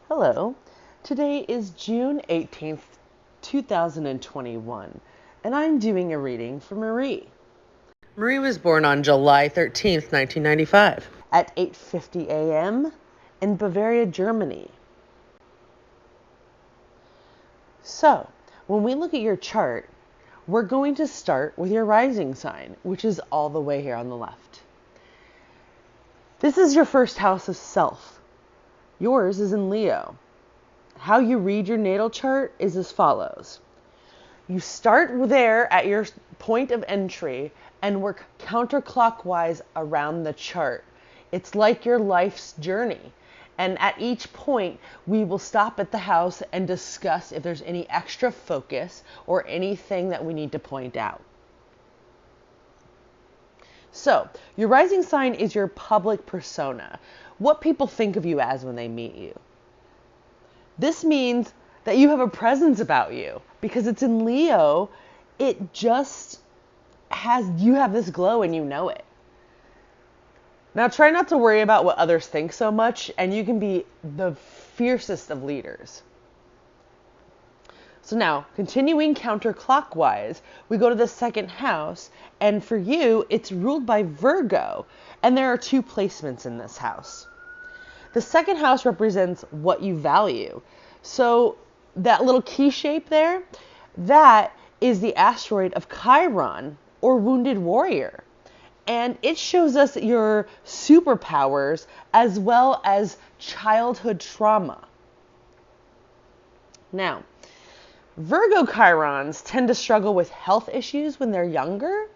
Hello, today is June 18th, 2021, and I'm doing a reading for Marie. Marie was born on July 13th, 1995, at 8:50 a.m. in Bavaria, Germany. So, when we look at your chart, we're going to start with your rising sign, which is all the way here on the left. This is your first house of self. Yours is in Leo. How you read your natal chart is as follows. You start there at your point of entry and work counterclockwise around the chart. It's like your life's journey. And at each point, we will stop at the house and discuss if there's any extra focus or anything that we need to point out. So, your rising sign is your public persona, what people think of you as when they meet you. This means that you have a presence about you because it's in Leo. It just you have this glow and you know it. Now try not to worry about what others think so much, and you can be the fiercest of leaders. So now, continuing counterclockwise, we go to the second house, and for you, it's ruled by Virgo, and there are two placements in this house. The second house represents what you value. So that little key shape there, that is the asteroid of Chiron, or wounded warrior. And it shows us your superpowers as well as childhood trauma. Now, Virgo Chirons tend to struggle with health issues when they're younger,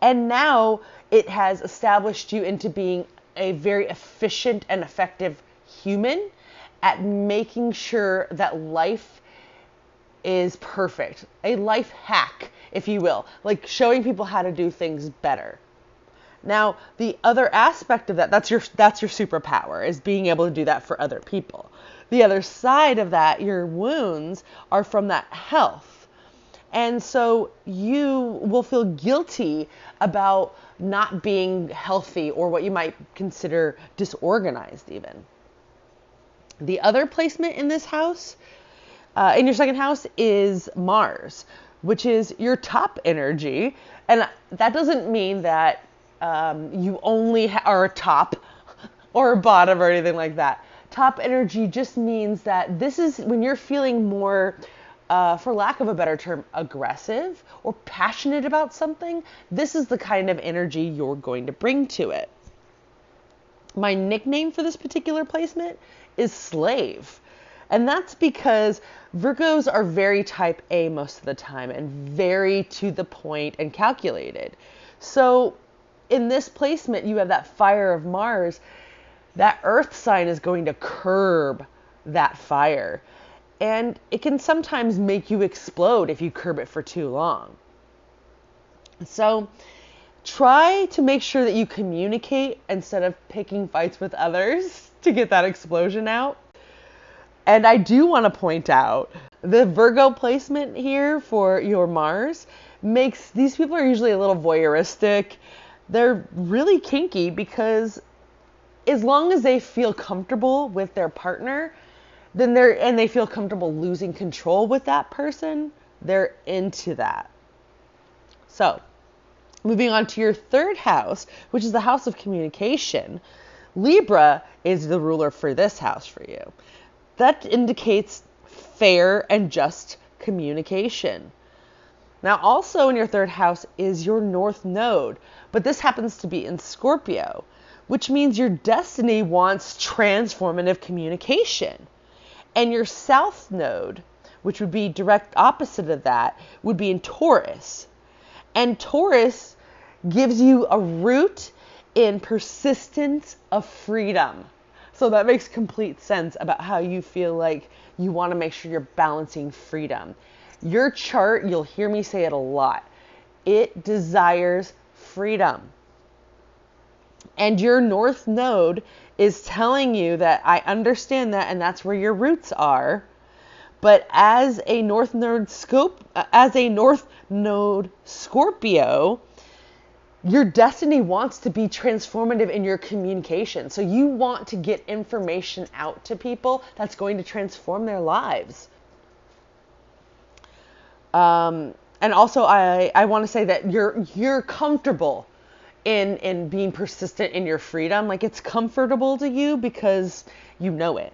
and now it has established you into being a very efficient and effective human at making sure that life is perfect. A life hack, if you will, like showing people how to do things better. Now, the other aspect of that's your superpower, is being able to do that for other people. The other side of that, your wounds, are from that health. And so you will feel guilty about not being healthy or what you might consider disorganized even. The other placement in this house, in your second house, is Mars, which is your top energy. And that doesn't mean that you only are a top or a bottom or anything like that. Top energy just means that this is when you're feeling more, for lack of a better term, aggressive or passionate about something. This is the kind of energy you're going to bring to it. My nickname for this particular placement is Slave. And that's because Virgos are very type A most of the time and very to the point and calculated. So in this placement, you have that fire of Mars. That earth sign is going to curb that fire. And it can sometimes make you explode if you curb it for too long. So try to make sure that you communicate instead of picking fights with others to get that explosion out. And I do want to point out the Virgo placement here for your Mars makes these people are usually a little voyeuristic. They're really kinky because as long as they feel comfortable with their partner, then they feel comfortable losing control with that person, they're into that. So, moving on to your third house, which is the house of communication. Libra is the ruler for this house for you. That indicates fair and just communication. Now, also in your third house is your North Node, but this happens to be in Scorpio, which means your destiny wants transformative communication. And your South Node, which would be direct opposite of that, would be in Taurus. And Taurus gives you a root in persistence of freedom. So that makes complete sense about how you feel like you want to make sure you're balancing freedom. Your chart, you'll hear me say it a lot, it desires freedom. And your North Node is telling you that I understand that, and that's where your roots are. But as a North Node Scorpio, Your destiny wants to be transformative in your communication. So you want to get information out to people that's going to transform their lives. And also I want to say that you're comfortable in being persistent in your freedom. Like, it's comfortable to you because you know it.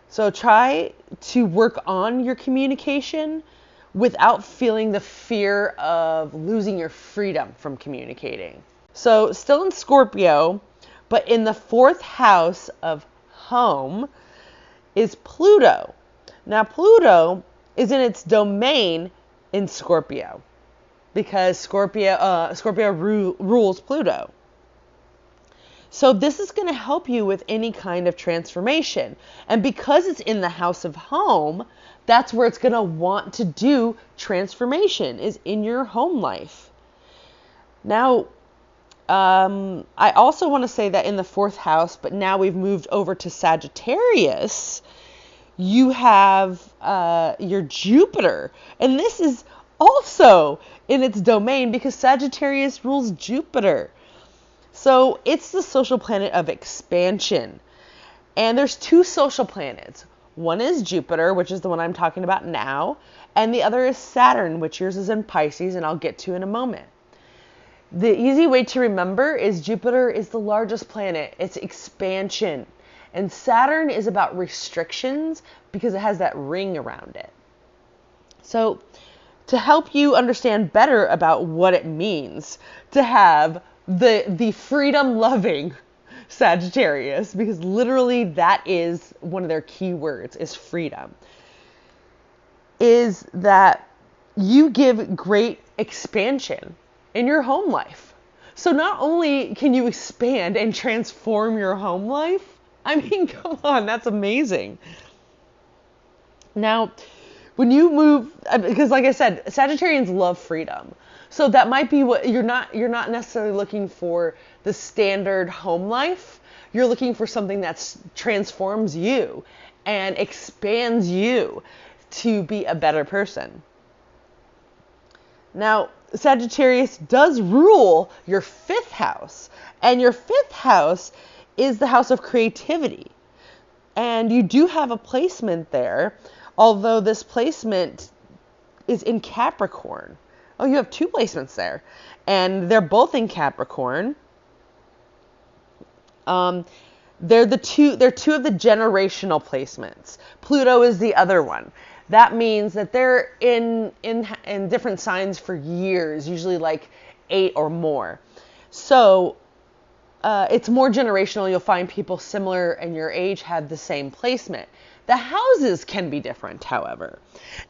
So try to work on your communication without feeling the fear of losing your freedom from communicating. So still in Scorpio, but in the 4th house of home is Pluto. Now Pluto is in its domain in Scorpio because Scorpio rules Pluto. So this is going to help you with any kind of transformation. And because it's in the house of home, that's where it's going to want to do transformation, is in your home life. Now, I also want to say that in the 4th house, but now we've moved over to Sagittarius, you have your Jupiter. And this is also in its domain because Sagittarius rules Jupiter. So it's the social planet of expansion. And there's 2 social planets. One is Jupiter, which is the one I'm talking about now. And the other is Saturn, which yours is in Pisces, and I'll get to in a moment. The easy way to remember is Jupiter is the largest planet. It's expansion. And Saturn is about restrictions because it has that ring around it. So to help you understand better about what it means to have the freedom-loving Sagittarius, because literally that is one of their key words, is freedom, is that you give great expansion in your home life. So not only can you expand and transform your home life, I mean, come on, that's amazing. Now, when you move, because like I said, Sagittarians love freedom. So that might be what you're not necessarily looking for the standard home life. You're looking for something that transforms you and expands you to be a better person. Now, Sagittarius does rule your 5th house, and your 5th house is the house of creativity. And you do have a placement there, although this placement is in Capricorn. Oh, you have 2 placements there, and they're both in Capricorn. They're 2 of the generational placements. Pluto is the other one. That means that they're in different signs for years, usually like 8 or more. So it's more generational. You'll find people similar in your age have the same placement. The houses can be different, however.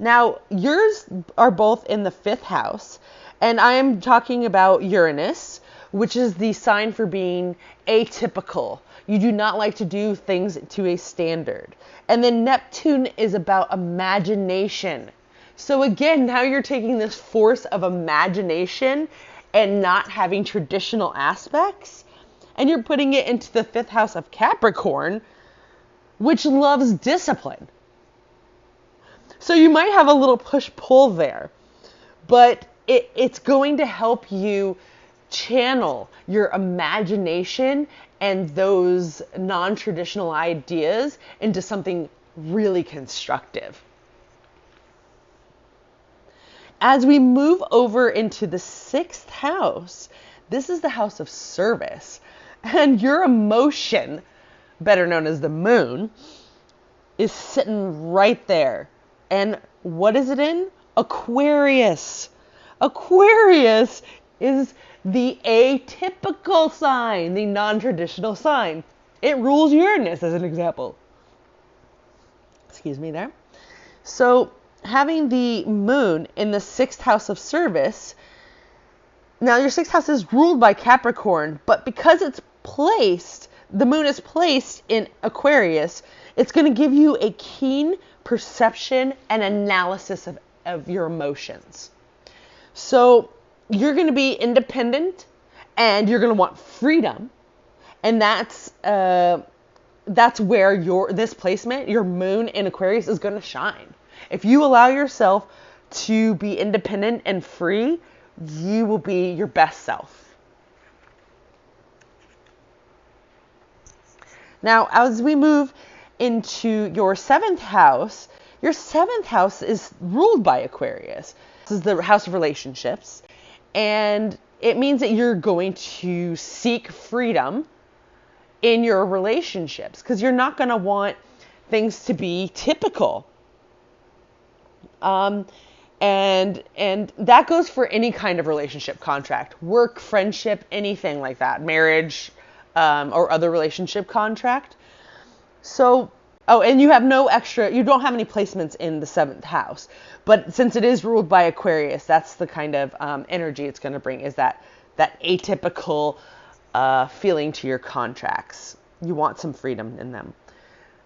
Now, yours are both in the 5th house, and I am talking about Uranus, which is the sign for being atypical. You do not like to do things to a standard. And then Neptune is about imagination. So again, now you're taking this force of imagination and not having traditional aspects, and you're putting it into the 5th house of Capricorn, which loves discipline. So you might have a little push-pull there, but it's going to help you channel your imagination and those non-traditional ideas into something really constructive. As we move over into the 6th house, this is the house of service, and your emotion, better known as the moon, is sitting right there. And what is it in? Aquarius. Aquarius is the atypical sign, the non-traditional sign. It rules Uranus, as an example. Excuse me there. So having the moon in the 6th house of service, now your 6th house is ruled by Capricorn, but because it's placed, the moon is placed in Aquarius, it's going to give you a keen perception and analysis of your emotions. So you're going to be independent and you're going to want freedom. And that's where this placement, your moon in Aquarius, is going to shine. If you allow yourself to be independent and free, you will be your best self. Now, as we move into your 7th house, your 7th house is ruled by Aquarius. This is the house of relationships, and it means that you're going to seek freedom in your relationships because you're not going to want things to be typical. And that goes for any kind of relationship contract, work, friendship, anything like that, marriage, or other relationship contract. So, and you have you don't have any placements in the 7th house, but since it is ruled by Aquarius, that's the kind of energy it's going to bring, is that atypical feeling to your contracts. You want some freedom in them.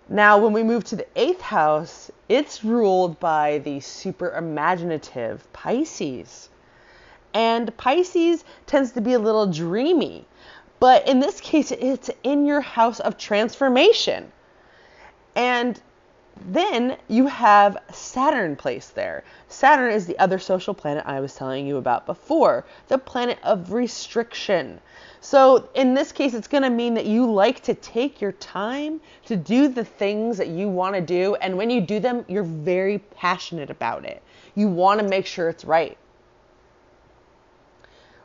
Now, when we move to the 8th house, it's ruled by the super imaginative Pisces. And Pisces tends to be a little dreamy, but in this case, it's in your house of transformation. And then you have Saturn placed there. Saturn is the other social planet I was telling you about before, the planet of restriction. So in this case, it's going to mean that you like to take your time to do the things that you want to do. And when you do them, you're very passionate about it. You want to make sure it's right.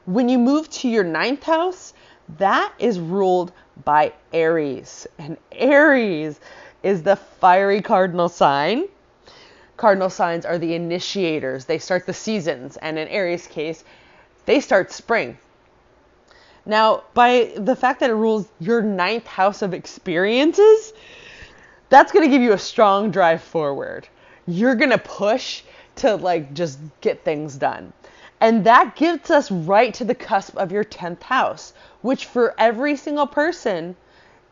When you move to your 9th house, that is ruled by Aries. And Aries is the fiery cardinal sign. Cardinal signs are the initiators. They start the seasons. And in Aries' case, they start spring. Now, by the fact that it rules your 9th house of experiences, that's going to give you a strong drive forward. You're going to push to just get things done. And that gets us right to the cusp of your 10th house, which for every single person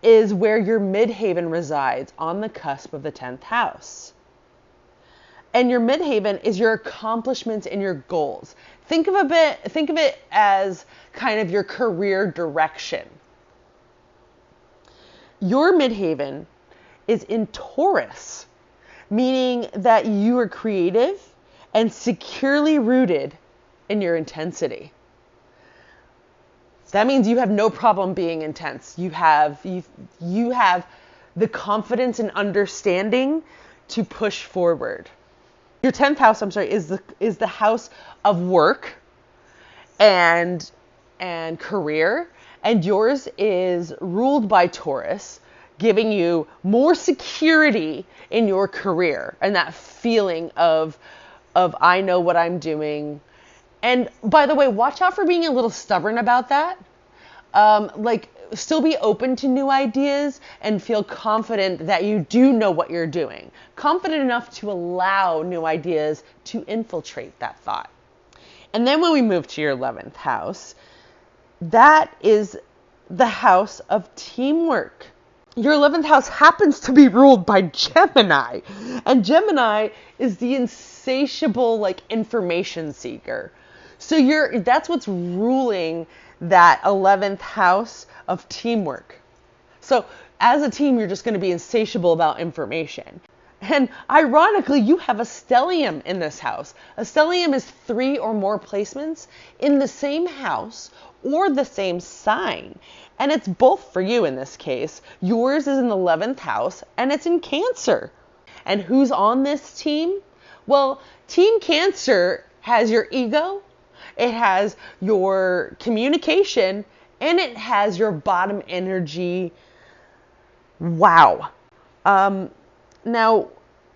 is where your midhaven resides, on the cusp of the 10th house. And your midhaven is your accomplishments and your goals. Think of it as kind of your career direction. Your midhaven is in Taurus, meaning that you are creative and securely rooted in your intensity. That means you have no problem being intense. You have the confidence and understanding to push forward. Your 10th house, is the house of work and career, and yours is ruled by Taurus, giving you more security in your career and that feeling of I know what I'm doing. And by the way, watch out for being a little stubborn about that. Still be open to new ideas and feel confident that you do know what you're doing. Confident enough to allow new ideas to infiltrate that thought. And then when we move to your 11th house, that is the house of teamwork. Your 11th house happens to be ruled by Gemini. And Gemini is the insatiable information seeker. So that's what's ruling that 11th house of teamwork. So as a team, you're just going to be insatiable about information. And ironically, you have a stellium in this house. A stellium is 3 or more placements in the same house or the same sign. And it's both for you in this case. Yours is in the 11th house and it's in Cancer. And who's on this team? Well, Team Cancer has your ego, it has your communication, and it has your bottom energy. Wow. Now,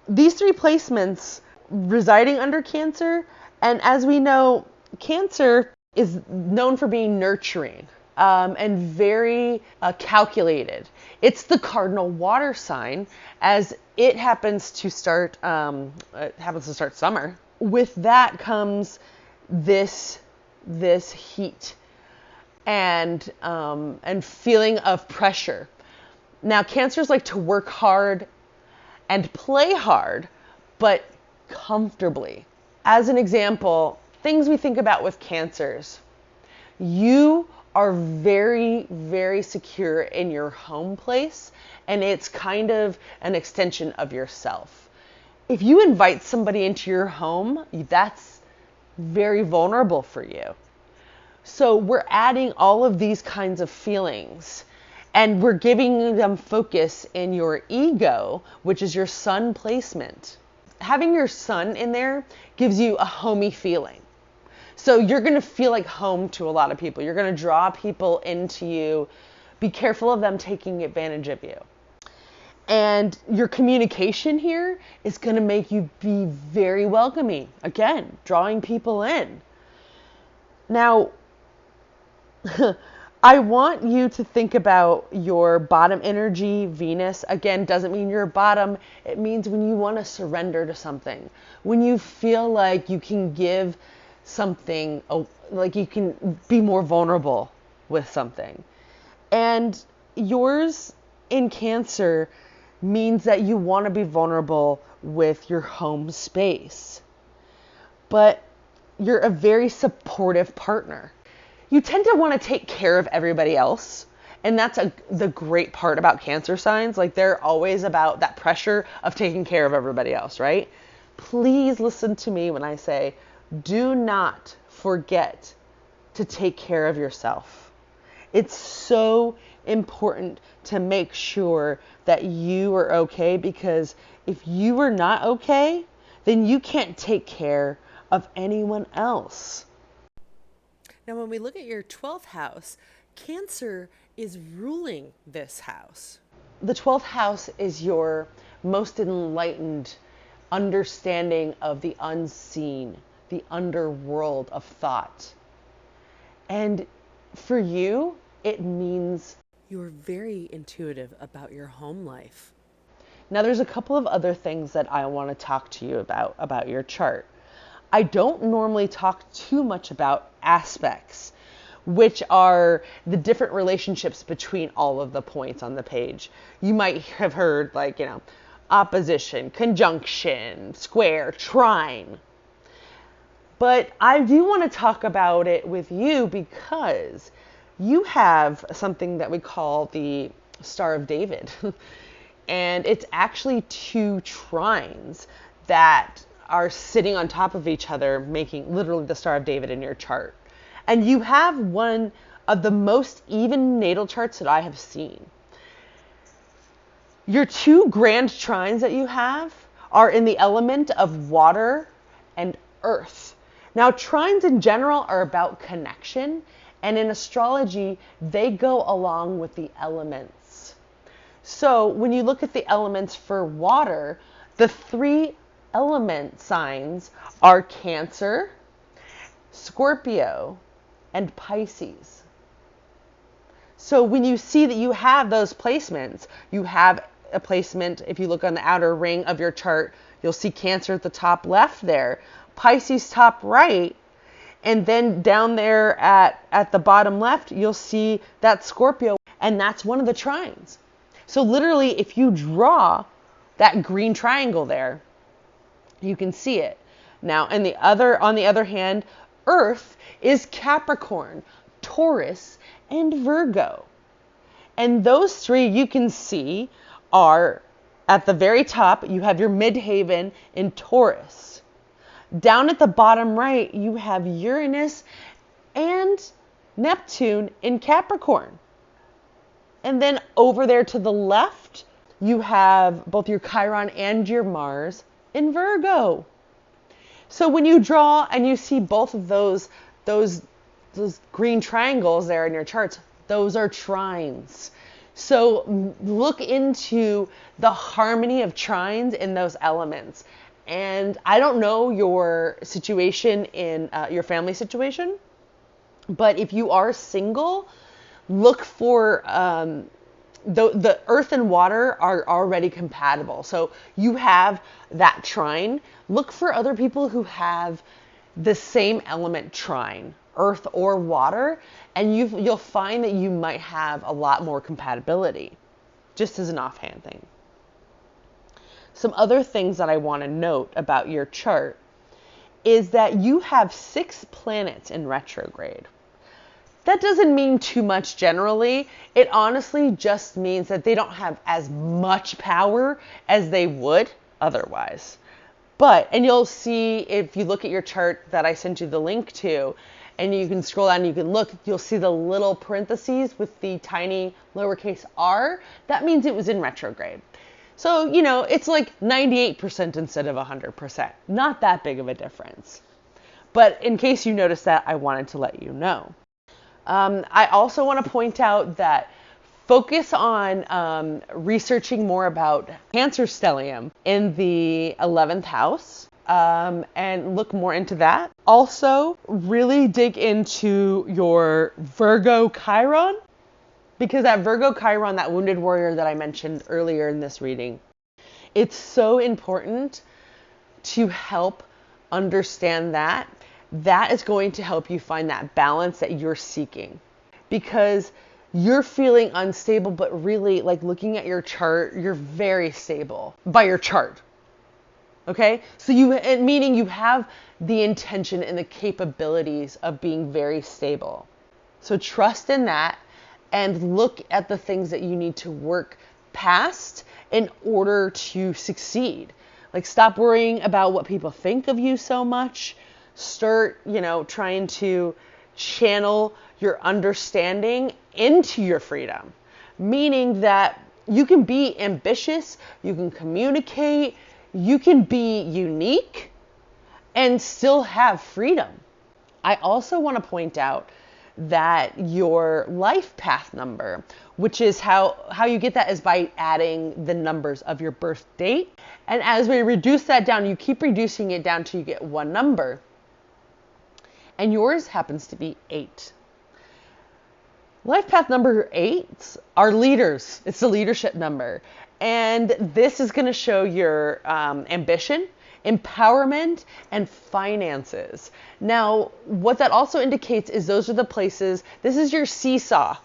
these 3 placements residing under Cancer, and as we know, Cancer is known for being nurturing and very calculated. It's the cardinal water sign, as it happens to start summer. With that comes this heat and feeling of pressure. Now, Cancers like to work hard and play hard, but comfortably. As an example, things we think about with Cancers. You are very, very secure in your home place, and it's kind of an extension of yourself. If you invite somebody into your home, very vulnerable for you. So we're adding all of these kinds of feelings and we're giving them focus in your ego, which is your sun placement. Having your sun in there gives you a homey feeling. So you're going to feel like home to a lot of people. You're going to draw people into you. Be careful of them taking advantage of you. And your communication here is going to make you be very welcoming. Again, drawing people in. Now, I want you to think about your bottom energy, Venus. Again, doesn't mean you're bottom. It means when you want to surrender to something. When you feel like you can give something, like you can be more vulnerable with something. And yours in Cancer means that you want to be vulnerable with your home space. But you're a very supportive partner. You tend to want to take care of everybody else. And that's the great part about Cancer signs. Like they're always about that pressure of taking care of everybody else, right? Please listen to me when I say, do not forget to take care of yourself. It's so important to make sure that you are okay, because if you are not okay, then you can't take care of anyone else. Now, when we look at your 12th house, Cancer is ruling this house. The 12th house is your most enlightened understanding of the unseen, the underworld of thought. And for you, it means you're very intuitive about your home life. Now, there's a couple of other things that I want to talk to you about your chart. I don't normally talk too much about aspects, which are the different relationships between all of the points on the page. You might have heard opposition, conjunction, square, trine. But I do want to talk about it with you because you have something that we call the Star of David. And it's actually two trines that are sitting on top of each other, making literally the Star of David in your chart. And you have one of the most even natal charts that I have seen. Your two grand trines that you have are in the element of water and earth. Now, trines in general are about connection, and in astrology, they go along with the elements. So when you look at the elements for water, the three element signs are Cancer, Scorpio, and Pisces. So when you see that you have those placements, you have a placement, if you look on the outer ring of your chart, you'll see Cancer at the top left there, Pisces top right, and then down there at the bottom left, you'll see that Scorpio, and that's one of the trines. So literally, if you draw that green triangle there, you can see it. Now, on the other hand, Earth is Capricorn, Taurus, and Virgo. And those three you can see are at the very top, you have your midhaven in Taurus. Down at the bottom right, you have Uranus and Neptune in Capricorn. And then over there to the left, you have both your Chiron and your Mars in Virgo. So when you draw and you see both of those green triangles there in your charts, those are trines. So look into the harmony of trines in those elements. And I don't know your situation in your family situation, but if you are single, look for the earth and water are already compatible. So you have that trine. Look for other people who have the same element trine, earth or water, and you'll find that you might have a lot more compatibility, just as an offhand thing. Some other things that I want to note about your chart is that you have 6 planets in retrograde. That doesn't mean too much generally. It honestly just means that they don't have as much power as they would otherwise. And you'll see if you look at your chart that I sent you the link to, and you can scroll down and you can look, you'll see the little parentheses with the tiny lowercase r. That means it was in retrograde. So, it's like 98% instead of 100%. Not that big of a difference. But in case you noticed that, I wanted to let you know. I also want to point out that focus on researching more about Cancer stellium in the 11th house. And look more into that. Also, really dig into your Virgo Chiron, because that Virgo Chiron, that wounded warrior that I mentioned earlier in this reading, it's so important to help understand that. That is going to help you find that balance that you're seeking, because you're feeling unstable, but really, like, looking at your chart, you're very stable by your chart. Okay, so meaning you have the intention and the capabilities of being very stable. So trust in that and look at the things that you need to work past in order to succeed. Like, stop worrying about what people think of you so much. Start, trying to channel your understanding into your freedom, meaning that you can be ambitious, you can communicate, you can be unique and still have freedom. I also want to point out that your life path number, which is how you get that, is by adding the numbers of your birth date. And as we reduce that down, you keep reducing it down till you get one number. And yours happens to be 8. Life path number 8 are leaders. It's the leadership number. And this is going to show your ambition, empowerment, and finances. Now, what that also indicates is those are the places, this is your seesaw,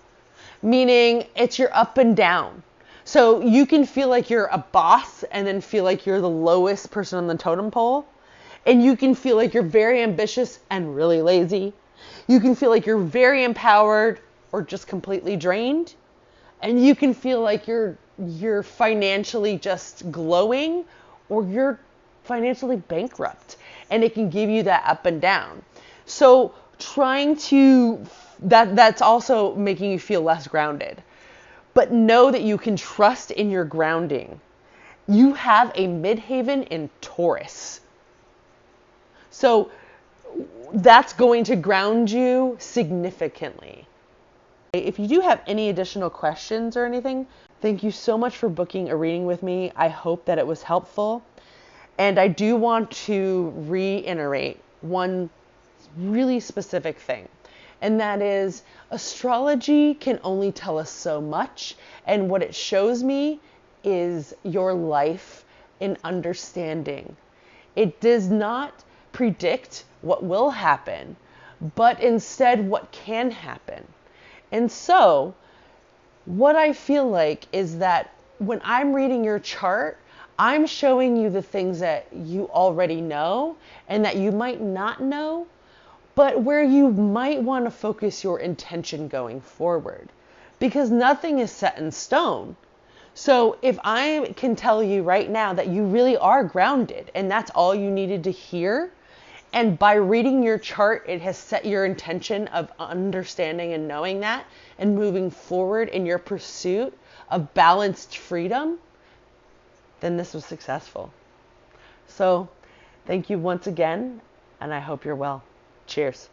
meaning it's your up and down. So you can feel like you're a boss and then feel like you're the lowest person on the totem pole. And you can feel like you're very ambitious and really lazy. You can feel like you're very empowered or just completely drained. And you can feel like you're financially just glowing, or you're financially bankrupt, and it can give you that up and down. So that's also making you feel less grounded. But know that you can trust in your grounding. You have a midheaven in Taurus. So that's going to ground you significantly. If you do have any additional questions or anything, thank you so much for booking a reading with me. I hope that it was helpful. And I do want to reiterate one really specific thing. And that is, astrology can only tell us so much. And what it shows me is your life in understanding. It does not predict what will happen, but instead what can happen. And so what I feel like is that when I'm reading your chart, I'm showing you the things that you already know and that you might not know, but where you might want to focus your intention going forward, because nothing is set in stone. So if I can tell you right now that you really are grounded and that's all you needed to hear, and by reading your chart, it has set your intention of understanding and knowing that and moving forward in your pursuit of balanced freedom, then this was successful. So thank you once again, and I hope you're well. Cheers.